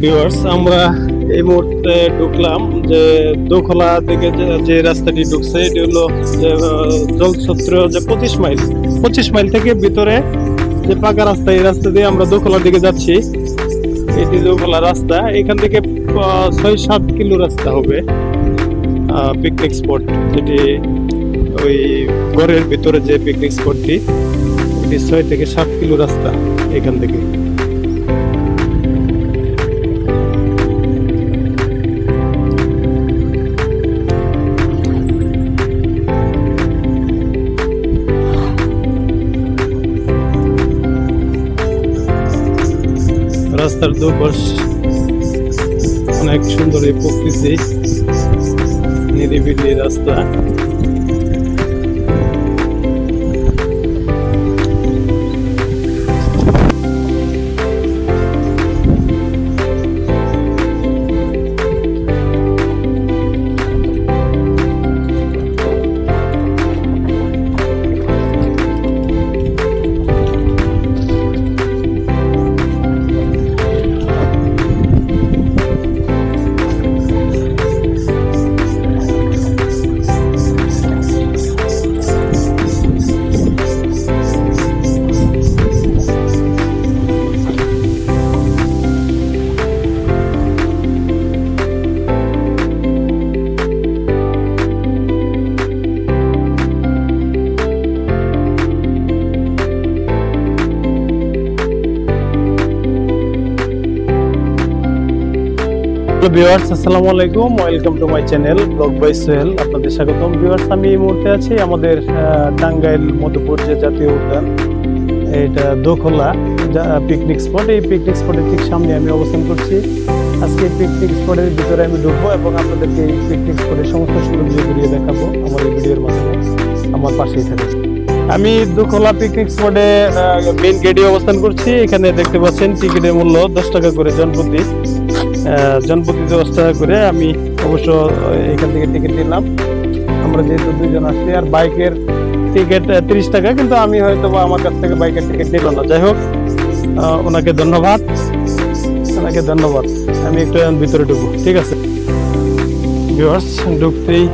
Viewers, আমরা এই মুহূর্তে ঢুকলাম যে দোখলা দিকে যে রাস্তাটি ঢুকছে এটি হলো যে জলছত্র যে 25 মাইল থেকে ভিতরে যে পাকা রাস্তা, এই রাস্তা দিয়ে আমরা দোখলার দিকে যাচ্ছি। এটি দোখলা রাস্তা, এখান থেকে 6-7 কিলো রাস্তা হবে পিকনিক স্পট, যেটি ওই ঘরের ভিতরে যে পিকনিক স্পটটি, এটি 6 থেকে 7 কিলো রাস্তা এখান থেকে। রাস্তার দুপাশ অনেক সুন্দর এই প্রকৃতি, নিরিবিলি রাস্তা। ভিউয়ার্স, আসসালামু আলাইকুম, welcome to my channel blog by Sohel. আপনাদের স্বাগতম। ভিউয়ার্স, আমি এই মুহূর্তে আছি আমাদের টাঙ্গাইল মধুপুর যে জাতীয় উদ্যান, এটা দোখলা পিকনিক স্পট। এই পিকনিক স্পটের ঠিক সামনে আমি অবস্থান করছি। আজকে এই পিকনিক স্পটের ভিতরে আমি ঢুকবো এবং আপনাদেরকে এই পিকনিক স্পটের সমস্ত সৌন্দর্য ঘুরিয়ে দেখাবো আমার এই ভিডিওর মাধ্যমে। আমার পাশেই থাকে। আমি দোখলা পিকনিক স্পটে মেইন গেটে অবস্থান করছি। এখানে দেখতে পাচ্ছেন টিকিটের মূল্য 10 টাকা করে জনপ্রতি 10 টাকা করে। আমি অবশ্য এখান থেকে টিকিট নিলাম, আমরা যেহেতু দুজন আসছি। আর বাইকের টিকিট 30 টাকা, কিন্তু আমি হয়তো বা আমার কাছ থেকে বাইকের টিকিট নিল না। যাই হোক, ওনাকে ধন্যবাদ। আমি একটু ভিতরে ঢুকবো, ঠিক আছে। ভিউয়ার্স, ঢুকতেই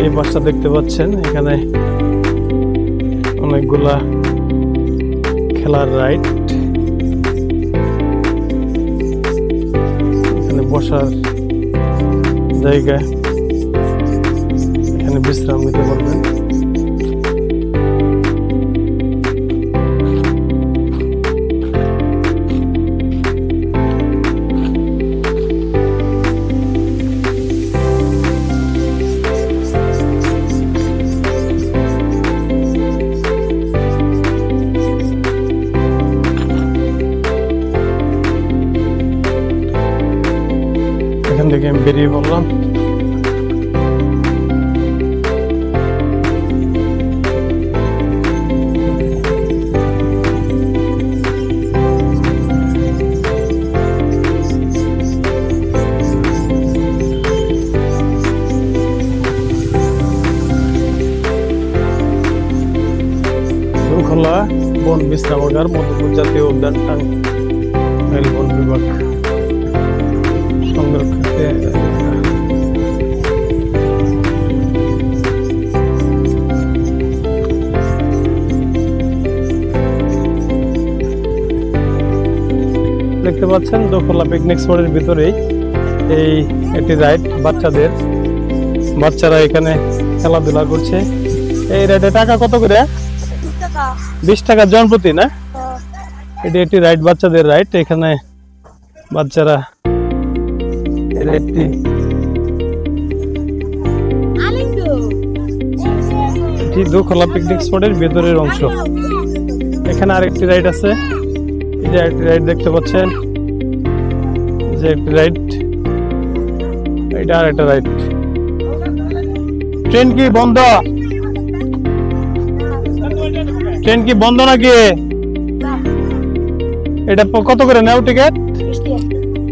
এই বাসটা দেখতে পাচ্ছেন, এখানে অনেকগুলা খেলার রাইড, বসার জায়গা, এখানে বিশ্রাম নিতে পারবেন। এখান থেকে আমি বেরিয়ে পড়লাম। দোখলা বন বিশ্রামাগার, মধুপুর জাতীয় উদ্যান, টাঙ্গাইল বন বিভাগ সংরক্ষিত। দেখতে পাচ্ছেন দোখলা পিকনিক স্পটের ভিতরেই এই একটি রাইড, বাচ্চারা এখানে খেলাধুলা করছে। এই রাইডে টাকা কত করে? 20 টাকা জনপ্রতি, না? এটি একটি রাইড, বাচ্চাদের রাইড। এখানে বাচ্চারা দোখলা পিকনিক স্পটের ভেতরের অংশ। এখানে আরেকটি রাইড আছে, এই যে আরেকটি রাইড দেখতে পাচ্ছেন, যে একটি রাইড, এটা আরেকটা রাইড। ট্রেন কি বন্ধ নাকি? এটা কত করে নেও টিকিট?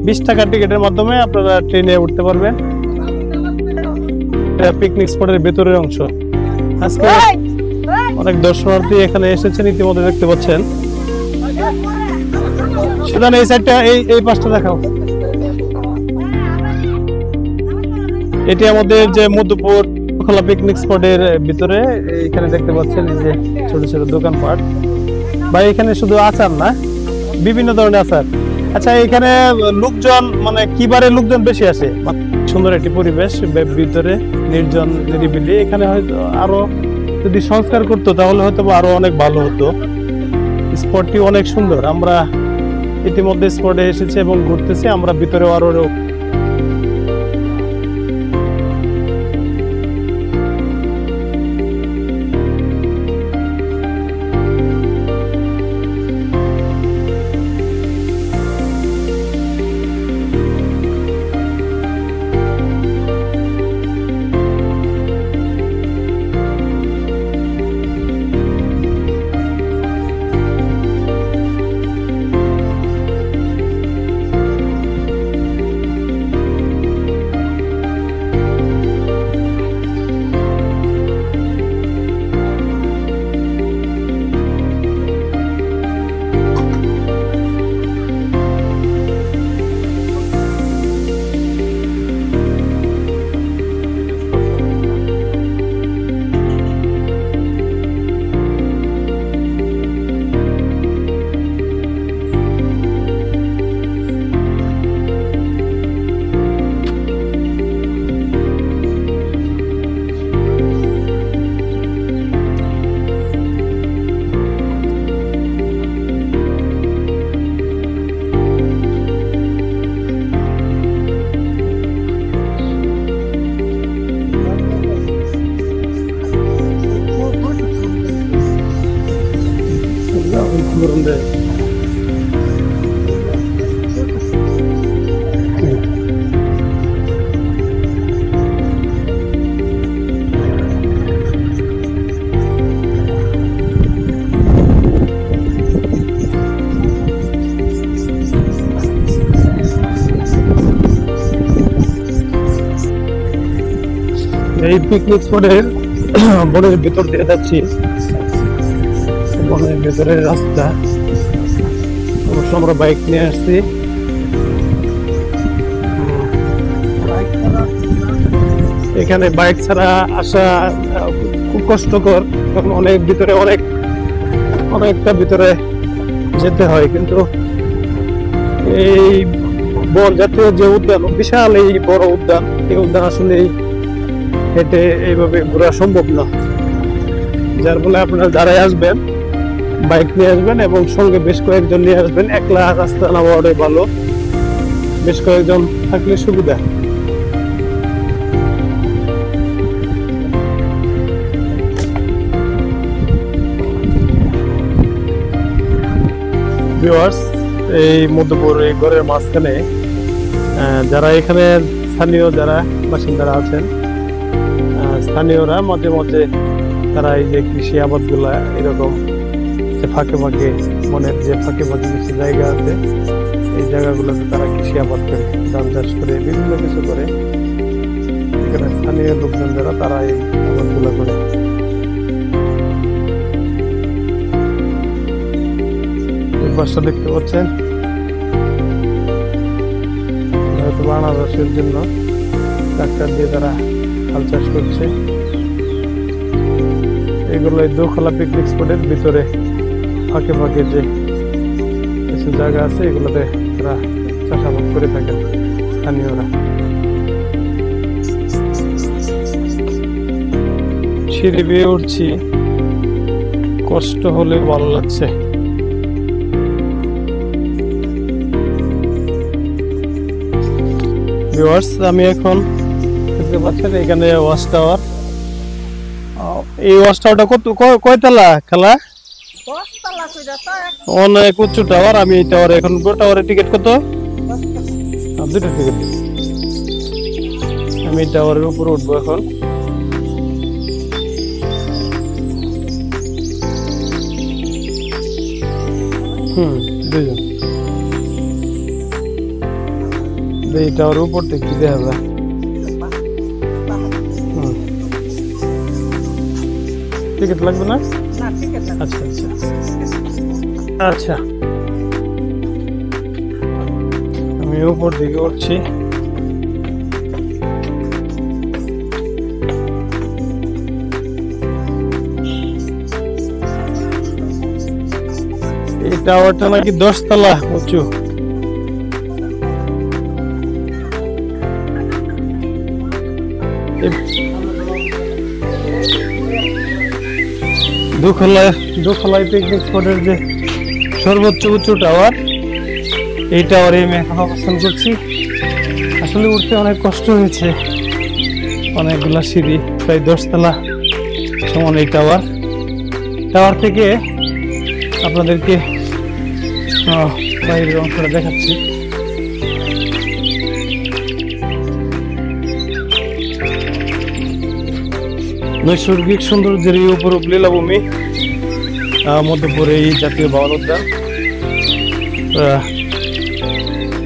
20 টাকা টিকিটের মাধ্যমে আপনারা ট্রেনে উঠতে পারবেন। পিকনিক স্পটের ভেতরের অংশ। আজকে অনেক দর্শনার্থী এখানে এসেছেন, ইতিমধ্যে দেখতে পাচ্ছেন সুদান এই সাইডটা এই পাশটা দেখাও। এটি আমাদের যে মধুপুর খোলা পিকনিক স্পটের ভিতরে, এখানে দেখতে পাচ্ছেন এই যে ছোট ছোট দোকানপাট। ভাই এখানে শুধু আচার না, বিভিন্ন ধরনের আচার। আচ্ছা এখানে লোকজন মানে কিবারে লোকজন বেশি আসে? সুন্দর একটি পরিবেশ, ভিতরে নির্জন নিরিবিলি। এখানে হয়তো আরো যদি সংস্কার করতো তাহলে হয়তো আরো অনেক ভালো হতো। স্পটটি অনেক সুন্দর। আমরা ইতিমধ্যে স্পটে এসেছি এবং ঘুরতেছি। আমরা ভিতরে আরো এই পিকনিক স্পটের বনের ভিতর দিয়ে যাচ্ছি। বনের ভেতরের রাস্তা, অবশ্য আমরা বাইক নিয়ে আসছি। এখানে বাইক ছাড়া আসা খুব কষ্টকর, কারণ অনেক ভিতরে অনেকটা ভিতরে যেতে হয়। কিন্তু এই বন জাতীয় যে উদ্যান, বিশাল এই বড় উদ্যান, এই উদ্যান আসলে হেঁটে এইভাবে ঘোরা সম্ভব না। যার ফলে আপনারা যারাই আসবেন বাইক নিয়ে আসবেন এবং সঙ্গে বেশ কয়েকজন নিয়ে আসবেন। একলা রাস্তা নামাটাই ভালো, বেশ কয়েকজন থাকলে সুবিধা। ভিউয়ার্স, এই মধ্যপুর এই ঘরের মাঝখানে যারা এখানে স্থানীয় যারা বাসিন্দারা আছেন, স্থানীয়রা মাঝে মাঝে তারা এই যে কৃষি আবাদ গুলা এরকম ফাঁকে ফাঁকে, মনের যে ফাঁকে ফাঁকে কিছু জায়গা আছে, এই জায়গাগুলোতে তারা কৃষি আবাদ করে, ধান চাষ করে, বিভিন্ন কিছু করে। এখানে স্থানীয় লোকজন যারা তারা এই আবাদ গুলা করে। এই বাসটা দেখতে পাচ্ছেন, হয়তো বাংলাদেশের জন্য ট্রাক্টর দিয়ে তারা হাল চাষ করছে। এগুলো এই দোখলা পিকনিক স্পটের ভিতরে ফাঁকে ফাঁকে যে কিছু জায়গা আছে, এগুলোতে তারা চাষাবাদ করে থাকেন স্থানীয়রা। সিঁড়ি বেয়ে উঠছি, কষ্ট হলে ভালো লাগছে। ভিউয়ার্স, আমি এখন দেখতে পাচ্ছেন এখানে ওয়াচ টাওয়ার। এই ওয়াচ টাওয়ারটা কয়তলা খেলা? অনেক উঁচু টাওয়ার। আমি এই টাওয়ারে এখন টাওয়ারের টিকিট কত? 2টা টিকিট। আমি টাওয়ারের উপরে উঠবো এখন। দুজন এই টাওয়ারের উপর থেকে কি দেখা যায়? টিকিট লাগবে না? আচ্ছা আচ্ছা আচ্ছা। আমি উপর দিকে উঠছি। এই টাওয়ারটা নাকি 10 তলা উঁচু। দোখলায় পিকনিক স্পটের যে সর্বোচ্চ উঁচু টাওয়ার, এই টাওয়ারে আমি এখন অবস্থান করছি। আসলে উঠতে অনেক কষ্ট হয়েছে, অনেকগুলা সিঁড়ি, প্রায় 10 তলা সমান এই টাওয়ার থেকে আপনাদেরকে বাইরের অংশটা দেখাচ্ছি। নৈসর্গিক সৌন্দর্যের এই উপরূপ লীলাভূমি মধ্যপুর এই জাতীয় বাগান উদ্যান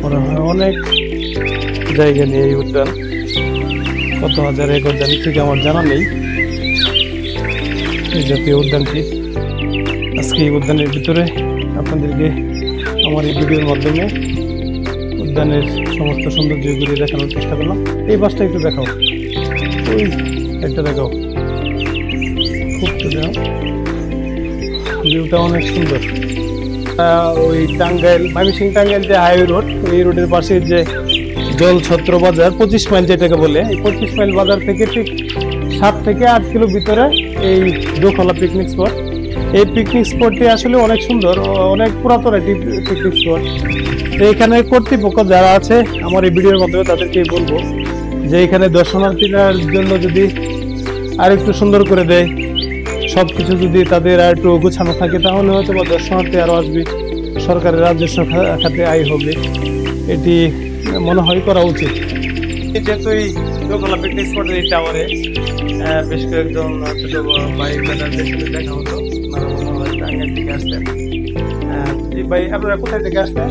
মনে হয় অনেক জায়গা নিয়ে এই উদ্যান, কত হাজার একর জানি ঠিক আমার জানা নেই। এই জাতীয় উদ্যানটি আজকে এই উদ্যানের ভিতরে আপনাদেরকে আমার এই ভিডিওর মাধ্যমে উদ্যানের সমস্ত সৌন্দর্যগুলি দেখানোর চেষ্টা করলাম। এই বাসটা একটু দেখাও, ওই একটা দেখাও, খুব ভিউটা অনেক সুন্দর। ওই টাঙ্গাইল ময়মনসিংহ টাঙ্গাইল যে হাইওয়ে রোড, এই রোডের পাশে যে জলছত্র বাজার 25 মাইল যেটাকে বলে, এই 25 মাইল বাজার থেকে ঠিক 7 থেকে 8 কিলো ভিতরে এই দোখলা পিকনিক স্পট। এই পিকনিক স্পটটি আসলে অনেক সুন্দর, অনেক পুরাতন একটি পিকনিক স্পট। এখানে কর্তৃপক্ষ যারা আছে আমার এই ভিডিওর মাধ্যমে তাদেরকে বলবো যে এখানে দর্শনার্থীদের জন্য যদি আর একটু সুন্দর করে দেয়, সবকিছু যদি তাদের আর একটু গোছানো থাকে, তাহলে হয়তো বা দর্শনার্থী আরো আসবে, সরকারের রাজস্ব খাতে আয় হবে। এটি মনে হয় করা উচিত। যেহেতু এই দোখলা পিকনিক স্পটের এই টাওয়ারে বেশ কয়েকজন ছোট ভাই ব্রাদারদের সাথে দেখা হতো, টাঙ্গাইল থেকে আসতেন। ভাই আপনারা কোথায় থেকে আসতেন?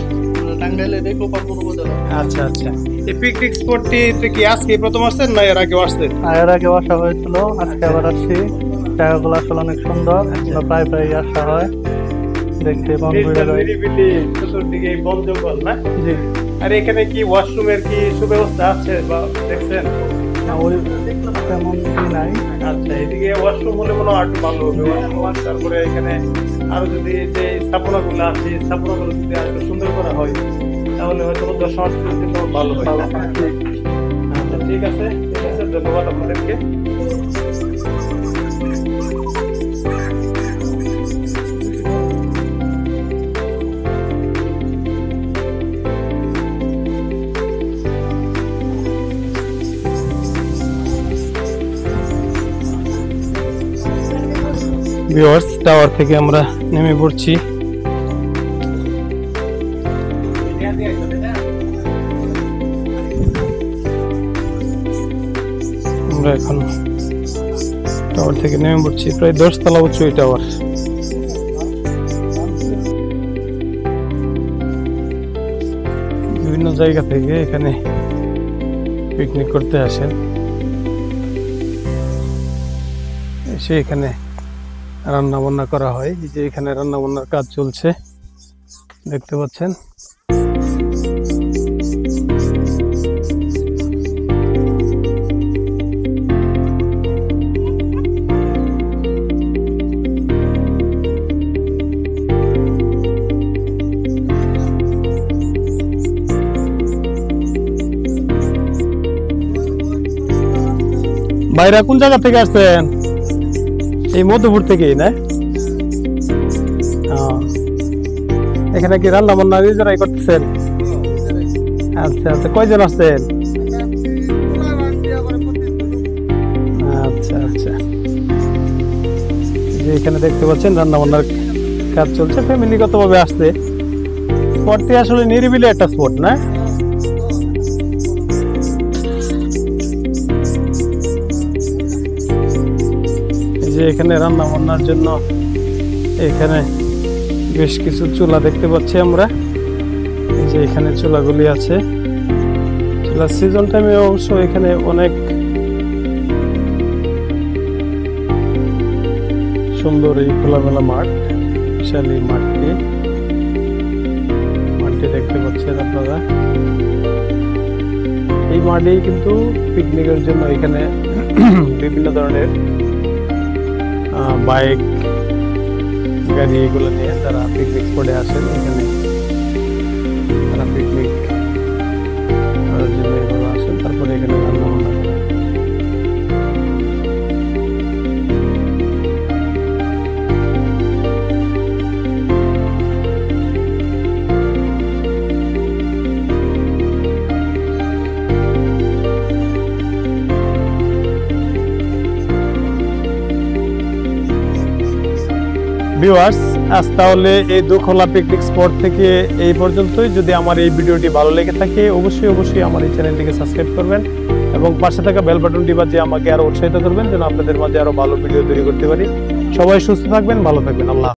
আচ্ছা আচ্ছা, এই পিকনিক স্পটটিতে কি আজকে প্রথম আসছেন না এর আগে আসছেন? এর আগে আসা হয়েছিল, আজকে আবার আসছি। জায়গাগুলো আসলে অনেক সুন্দর, প্রায় প্রায় আসা হয় দেখতে। চতুর্দিকে বন জঙ্গল না? জি। আর এখানে কি ওয়াশরুমের কি সুব্যবস্থা আছে বা দেখছেন? ওই তেমন কি নাই। আচ্ছা, এদিকে ওয়াশরুম হলে মনে হয় একটু ভালো হবে। তারপরে এখানে আরো যদি যে স্থাপনাগুলো আছে, স্থাপনাগুলো যদি আরো সুন্দর করা হয় তাহলে হয়তো দর্শনার্থীদের জন্য ভালো হয়। আচ্ছা ঠিক আছে, ধন্যবাদ আপনাদেরকে। ভিউয়ার্স, টাওয়ার থেকে আমরা নেমে পড়ছি। আমরা এখন টাওয়ার থেকে নেমে পড়ছি, প্রায় 10 তলা উঁচু এই টাওয়ার। বিভিন্ন জায়গা থেকে এখানে পিকনিক করতে আসেন, এসে এখানে রান্না বান্না করা হয়। এই যে এখানে রান্না বান্নার কাজ চলছে, দেখতে পাচ্ছেন। ভাইরা কোন জায়গা থেকে আসছেন? এই মধ্যপুর থেকেই না? এখানে কি রান্না বান্না নিজেরাই করতেছেন? আচ্ছা আচ্ছা, কয়জন আসছেন? আচ্ছা আচ্ছা, যে এখানে দেখতে পাচ্ছেন রান্না বান্নার কাজ চলছে, ফ্যামিলিগত ভাবে আসছে। স্পটটি আসলে নিরিবিলি একটা স্পট না? যে এখানে রান্না বান্নার জন্য এখানে বেশ কিছু চুলা দেখতে পাচ্ছি আমরা। এই যে এখানে চুলাগুলি আছে। চুলা সিজন টাইমে অবশ্য এখানে অনেক সুন্দর এই খোলামেলা মাঠ, বিশাল এই মাঠটি দেখতে পাচ্ছেন আপনারা। মাঠেই কিন্তু পিকনিকের জন্য এখানে বিভিন্ন ধরনের বাইক গাড়ি এগুলো নিয়ে তারা পিকনিক স্পটে আসেন। এখানে তারা পিকনিক করার জন্য এভাবে আসেন, তারপরে এখানে রান্না বান্না করেন। ভিউয়ার্স, আজ তাহলে এই দুখোলা পিকনিক স্পট থেকে এই পর্যন্তই। যদি আমার এই ভিডিওটি ভালো লেগে থাকে অবশ্যই আমার এই চ্যানেলটিকে সাবস্ক্রাইব করবেন এবং পাশে থাকা বেল বাটনটি বাজিয়ে আমাকে আরো উৎসাহিত করবেন যেন আপনাদের মাঝে আরো ভালো ভিডিও তৈরি করতে পারি। সবাই সুস্থ থাকবেন, ভালো থাকবেন। আল্লাহ।